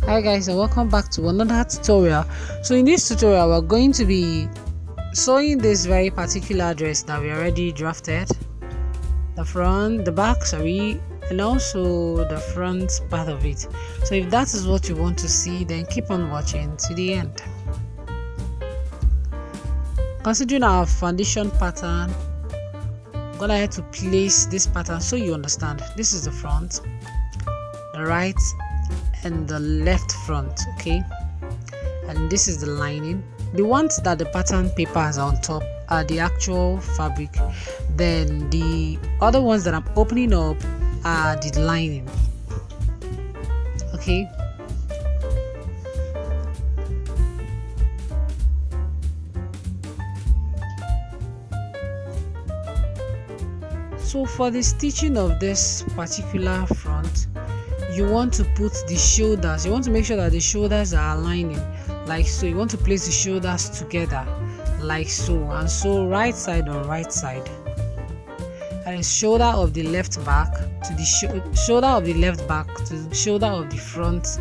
Hi guys, and welcome back to another tutorial. So in this tutorial we're going to be sewing this very particular dress that we already drafted, the back, and also the front part of it. So if that is what you want to see, then keep on watching to the end. Considering our foundation pattern, I'm gonna have to place this pattern so you understand. This is the front, the right and the left front, okay, and this is the lining. The ones that the pattern papers are on top are the actual fabric, then the other ones that I'm opening up are the lining, okay. So for the stitching of this particular front, you want to put the shoulders, you want to make sure that the shoulders are aligning like so. You want to place the shoulders together like so, and so right side on right side, and shoulder of the left back to the shoulder of the left back to the shoulder of the front,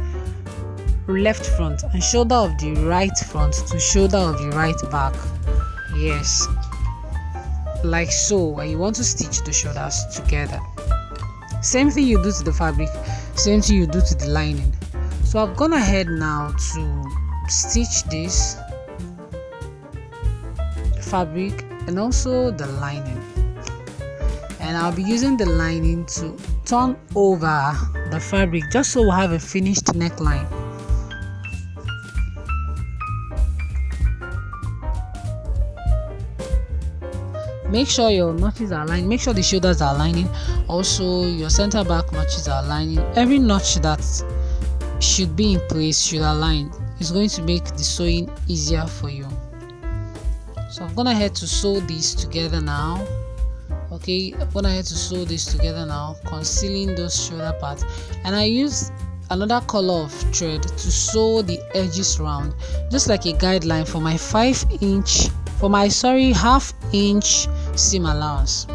left front, and shoulder of the right front to shoulder of the right back. Yes, like so. And you want to stitch the shoulders together. Same thing you do to the fabric, same thing you do to the lining. So I've gone ahead now to stitch this fabric and also the lining, and I'll be using the lining to turn over the fabric just so we'll have a finished neckline. Make sure your notches are aligned, make sure the shoulders are aligning, also your center back notches are aligning. Every notch that should be in place should align. It's going to make the sewing easier for you. So I'm gonna head to sew this together now. Okay, I'm gonna head to sew this together now, concealing those shoulder parts, and I use another color of thread to sew the edges round, just like a guideline for my half inch seam allowance.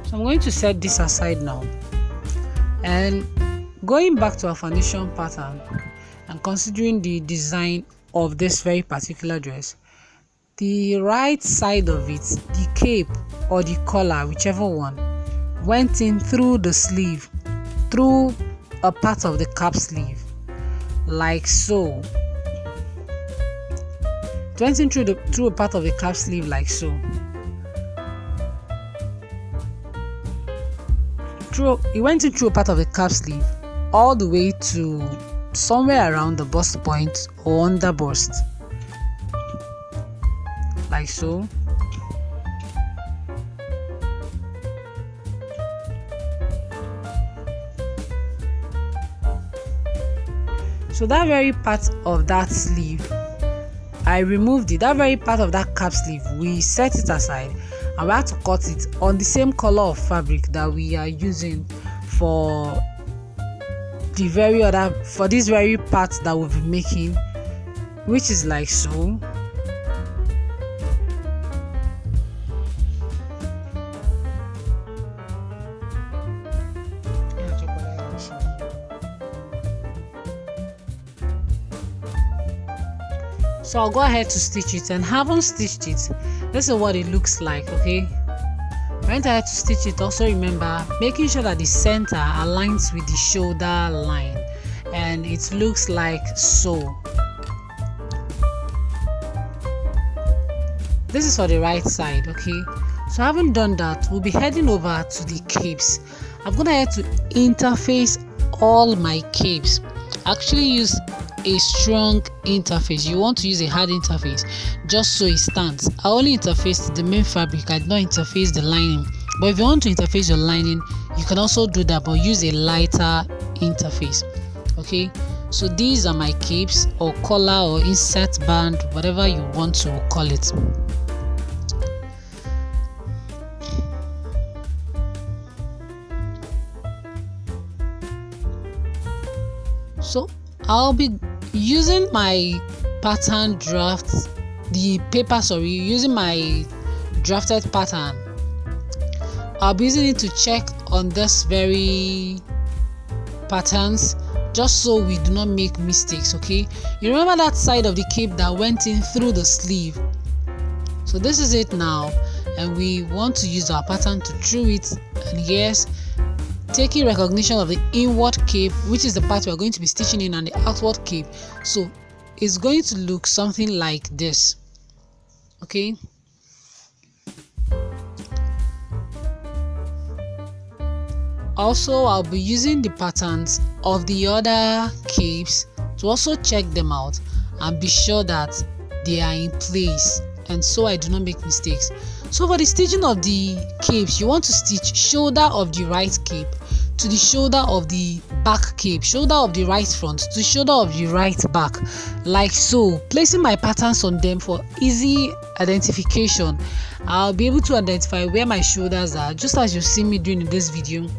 So I'm going to set this aside now, and going back to our foundation pattern and considering the design of this very particular dress, the right side of it, the cape or the collar, whichever one, went in through the sleeve, through a part of the cap sleeve like so. It went in through a part of the cap sleeve like so. It went in through a part of the cap sleeve all the way to somewhere around the bust point or under bust like so. So that very part of that sleeve, I removed it. That very part of that cap sleeve, we set it aside, and we have to cut it on the same color of fabric that we are using for this very part that we'll be making, which is like so. So I'll go ahead to stitch it, and haven't stitched it. This is what it looks like, okay. When I had to stitch it, also remember making sure that the center aligns with the shoulder line, and it looks like so. This is for the right side, okay. So having done that, we'll be heading over to the capes. I'm gonna head to interface all my capes. Actually use a strong interface. You want to use a hard interface just so it stands. I only interface the main fabric, I do not interface the lining, but if you want to interface your lining, you can also do that, but use a lighter interface, okay. So these are my capes, or collar, or insert band, whatever you want to call it. So I'll be using my pattern draft the paper, using my drafted pattern, I'll be using it to check on this very patterns, just so we do not make mistakes. Okay, you remember that side of the cape that went in through the sleeve? So this is it now, and we want to use our pattern to through it. And yes, taking recognition of the inward cape, which is the part we are going to be stitching in, and the outward cape. So it's going to look something like this. Okay, also I'll be using the patterns of the other capes to also check them out and be sure that they are in place, and so I do not make mistakes. So for the stitching of the capes, you want to stitch shoulder of the right cape to the shoulder of the back cape, shoulder of the right front to the shoulder of the right back, like so, placing my patterns on them for easy identification. I'll be able to identify where my shoulders are, just as you see me doing in this video,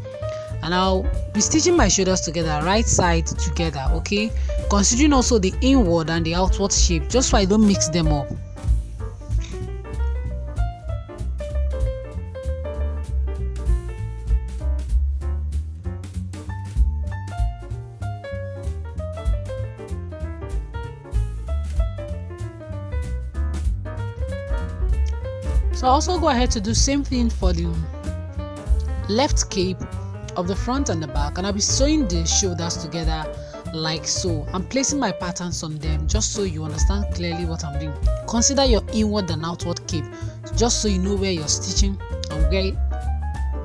and I'll be stitching my shoulders together, right side together. Okay, considering also the inward and the outward shape, just so I don't mix them up. So I'll also go ahead to do same thing for the left cape of the front and the back, and I'll be sewing the shoulders together like so. I'm placing my patterns on them just so you understand clearly what I'm doing. Consider your inward and outward cape, just so you know where you're stitching and where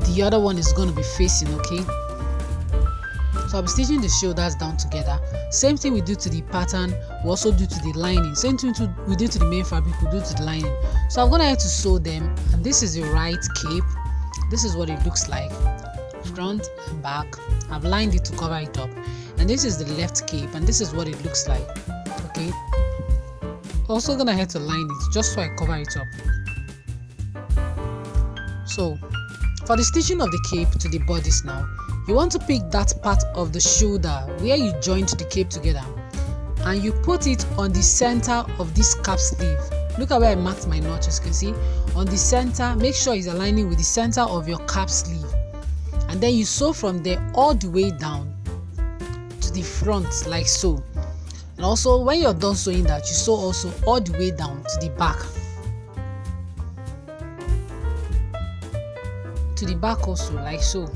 the other one is going to be facing. Okay, so I'll be stitching the shoulders down together. Same thing we do to the pattern, we also do to the lining. Same thing we do to the main fabric, we do to the lining. So I'm going to have to sew them, and this is the right cape. This is what it looks like, front and back. I've lined it to cover it up, and this is the left cape, and this is what it looks like. Okay, also gonna have to line it just so I cover it up. So for the stitching of the cape to the bodice now, you want to pick that part of the shoulder where you joined the cape together, and you put it on the center of this cap sleeve. Look at where I marked my notches. You can see on the center, make sure it's aligning with the center of your cap sleeve, and then you sew from there all the way down to the front like so. And also when you're done sewing that, you sew also all the way down to the back, also like so.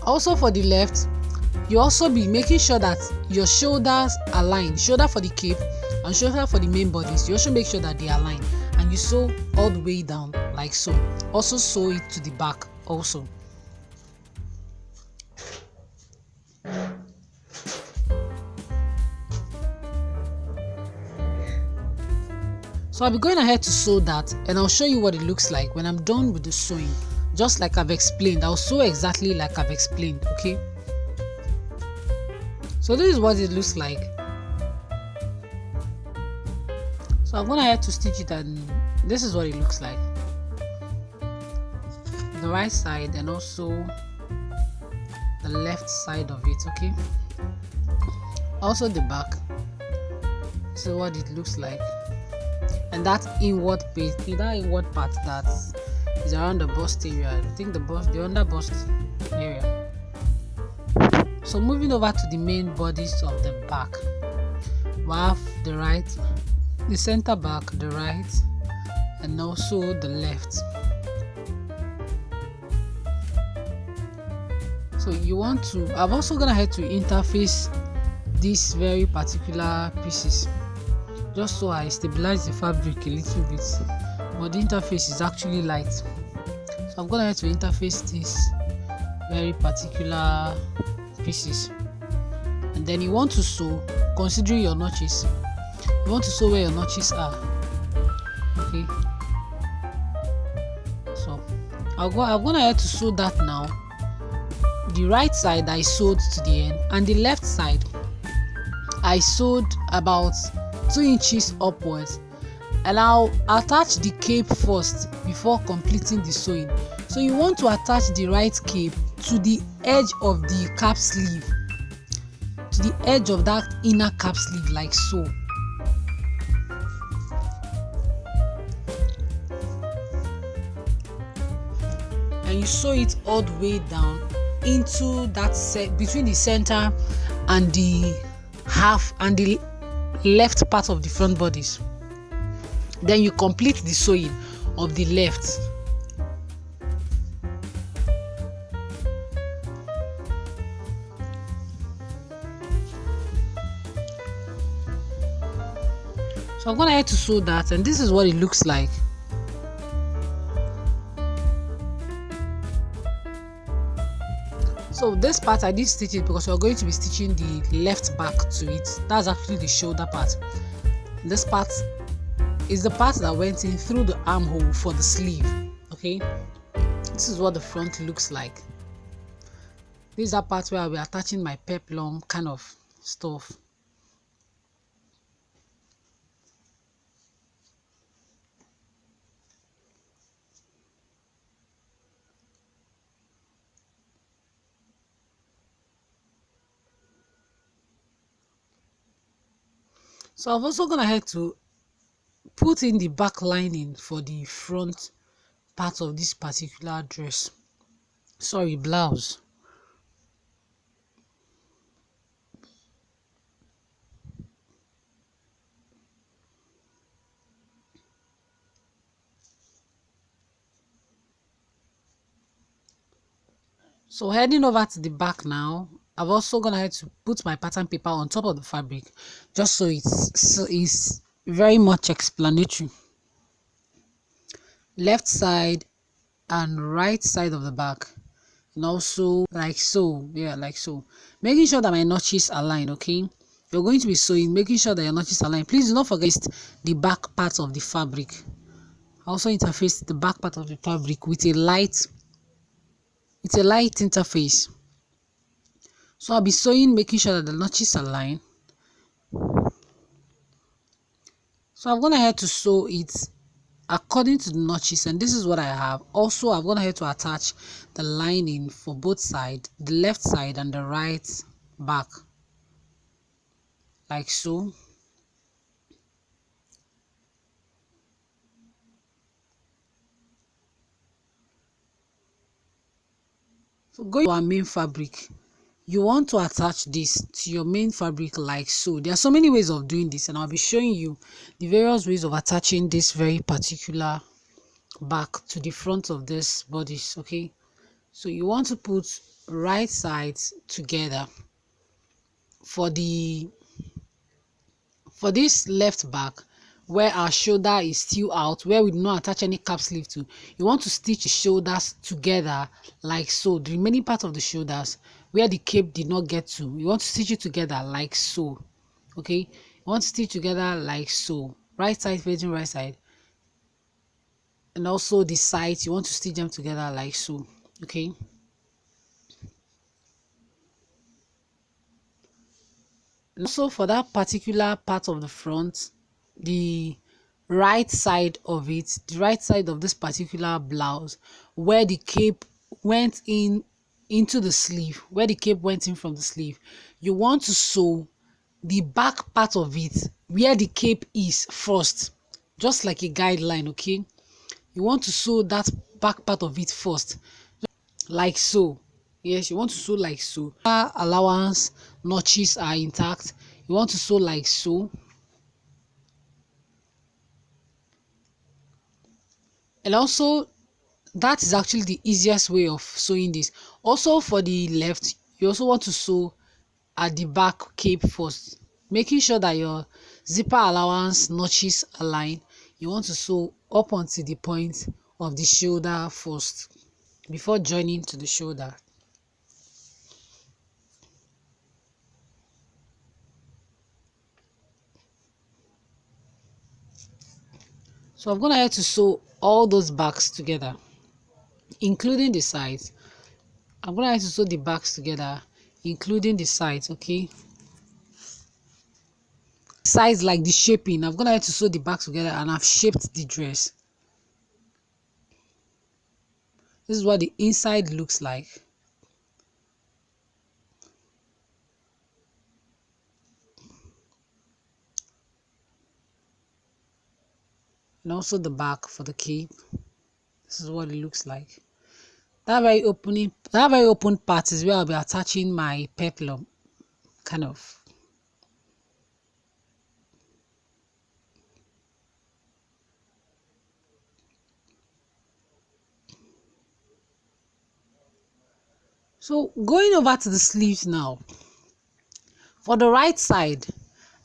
Also for the left, you also be making sure that your shoulders align, shoulder for the cape and shoulder for the main bodice. You also make sure that they align, and you sew all the way down like so. Also sew it to the back also. So I'll be going ahead to sew that, and I'll show you what it looks like when I'm done with the sewing. Just like I've explained, I'll sew exactly like I've explained. Okay, so this is what it looks like. So I'm gonna have to stitch it, and this is what it looks like, the right side and also the left side of it. Okay, also the back. This is what it looks like, and that inward part that is around the bust area. I think the under bust area. So moving over to the main bodice of the back, we have the right, the center back, the right, and also the left. So you want to, I'm also gonna have to interface these very particular pieces, just so I stabilize the fabric a little bit, but the interface is actually light. So I'm gonna have to interface these very particular pieces, and then you want to sew considering your notches. You want to sew where your notches are. Okay, so I'm gonna have to sew that now. The right side I sewed to the end, and the left side I sewed about 2 inches upwards, and I'll attach the cape first before completing the sewing. So you want to attach the right cape to the edge of the cap sleeve, to the edge of that inner cap sleeve, like so. And you sew it all the way down into that set between the center and the half and the left part of the front bodice. Then you complete the sewing of the left. So I'm going to have to sew that, and this is what it looks like. So this part I did stitch it because we're going to be stitching the left back to it. That's actually the shoulder part. This part is the part that went in through the armhole for the sleeve. Okay, this is what the front looks like. This is that part where I'll be attaching my peplum kind of stuff. So I'm also gonna have to put in the back lining for the front part of this particular dress. Sorry, blouse. So heading over to the back now, I'm also gonna have to put my pattern paper on top of the fabric, just so it's very much explanatory. Left side and right side of the back, and also like so, yeah, like so. Making sure that my notches align. Okay, you're going to be sewing, making sure that your notches align. Please do not forget the back part of the fabric. Also interface the back part of the fabric with a light interface. So I'll be sewing, making sure that the notches align. So I'm gonna have to sew it according to the notches, and this is what I have. Also, I'm gonna have to attach the lining for both sides, the left side and the right back, like so. So going to our main fabric, you want to attach this to your main fabric like so. There are so many ways of doing this, and I'll be showing you the various ways of attaching this very particular back to the front of this bodice. Okay, so you want to put right sides together for this left back, where our shoulder is still out, where we do not attach any cap sleeve to. You want to stitch the shoulders together like so. The remaining part of the shoulders where the cape did not get to, you want to stitch it together like so. Okay, you want to stitch together like so. Right side facing right side, and also the sides, you want to stitch them together like so. Okay, and also for that particular part of the front, the right side of it, the right side of this particular blouse, where the cape went in into the sleeve, where the cape went in from the sleeve, you want to sew the back part of it where the cape is first, just like a guideline. Okay, you want to sew that back part of it first, like so. Yes, you want to sew like so. Allowance notches are intact, you want to sew like so. And also, that is actually the easiest way of sewing this. Also for the left, you also want to sew at the back cape first, making sure that your zipper allowance notches align. You want to sew up until the point of the shoulder first before joining to the shoulder. So I'm gonna have to sew all those backs together, including the sides. I'm gonna have to sew the backs together, including the sides. Okay, sides like the shaping, I'm gonna have to sew the backs together, and I've shaped the dress. This is what the inside looks like. and also the back for the cape. This is what it looks like. That very open part is where I'll be attaching my peplum, kind of. So going over to the sleeves now. For the right side,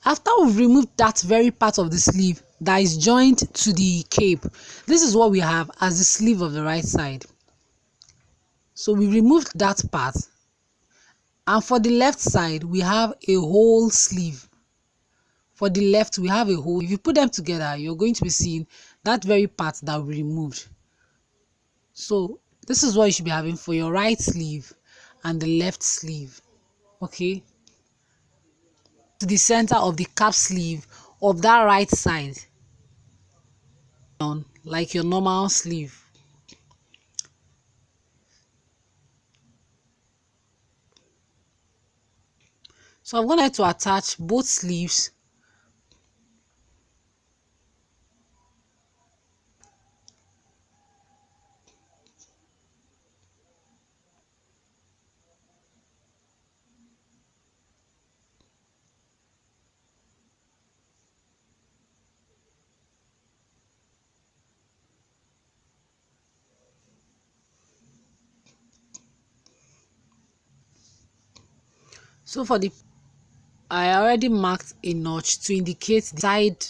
after we've removed that very part of the sleeve that is joined to the cape, this is what we have as the sleeve of the right side. So we removed that part, and for the left side we have a whole sleeve. For the left we have a whole. If you put them together, you're going to be seeing that very part that we removed. So this is what you should be having for your right sleeve and the left sleeve. Okay, to the center of the cap sleeve of that right side, down like your normal sleeve. So I'm going to attach both sleeves. So for the, I already marked a notch to indicate the side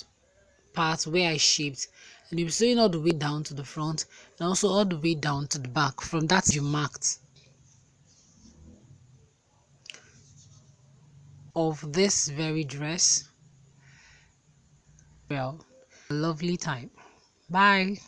part where I shaped, and you'll be sewing all the way down to the front and also all the way down to the back from that you marked of this very dress. Well, a lovely time. Bye.